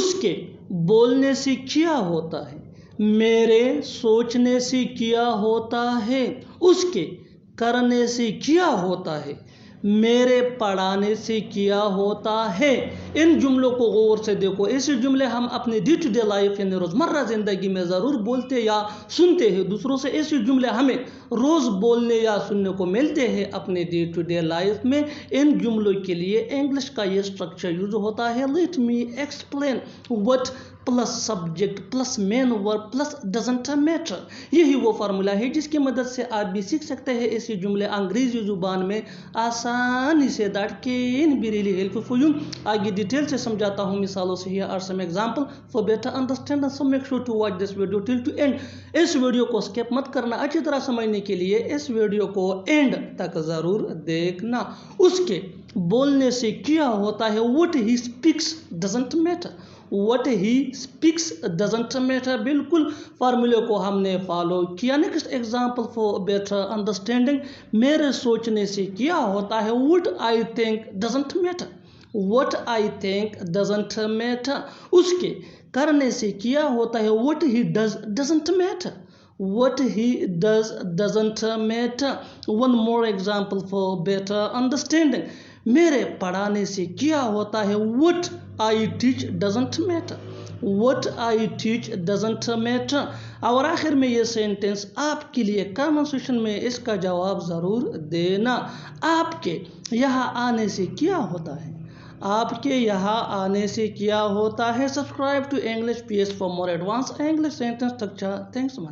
उसके बोलने से क्या होता है, मेरे सोचने से क्या होता है, उसके करने से क्या होता है, मेरे पढ़ाने से क्या होता है। इन जुमलों को गौर से देखो। ऐसे जुमले हम अपने डे टू डे लाइफ यानी रोज़मर्रा ज़िंदगी में ज़रूर बोलते या सुनते हैं दूसरों से। ऐसे जुमले हमें रोज़ बोलने या सुनने को मिलते हैं अपने डे टू डे लाइफ में। इन जुमलों के लिए इंग्लिश का ये स्ट्रक्चर यूज होता है, let me explain, what plus subject plus main verb plus doesn't matter. यही वो फार्मूला है जिसकी मदद से आप भी सीख सकते हैं ऐसे जुमले अंग्रेजी जुबान में आसानी से। That can be really helpful for you. आगे डिटेल से समझाता हूँ मिसालों से। Here are some example for better understanding, so make sure to watch this video till to end. इस वीडियो को स्किप मत करना। अच्छी तरह समझने के लिए इस वीडियो को एंड तक जरूर देखना। उसके बोलने से क्या होता है, what he speaks doesn't matter, what he speaks doesn't matter. बिल्कुल फार्मूले को हमने फॉलो किया। Next example for better understanding, मेरे सोचने से क्या होता है, what I think doesn't matter, what I think doesn't matter. उसके करने से क्या होता है, what he does doesn't matter, what he does doesn't matter. One more example for better understanding, मेरे पढ़ाने से क्या होता है, what I teach doesn't matter, what I teach doesn't matter। और आखिर में ये सेंटेंस आपके लिए कमेंट सेक्शन में इसका जवाब ज़रूर देना। आपके यहाँ आने से क्या होता है, आपके यहाँ आने से क्या होता है। Subscribe to English PS for more advance English sentence structure. Thanks.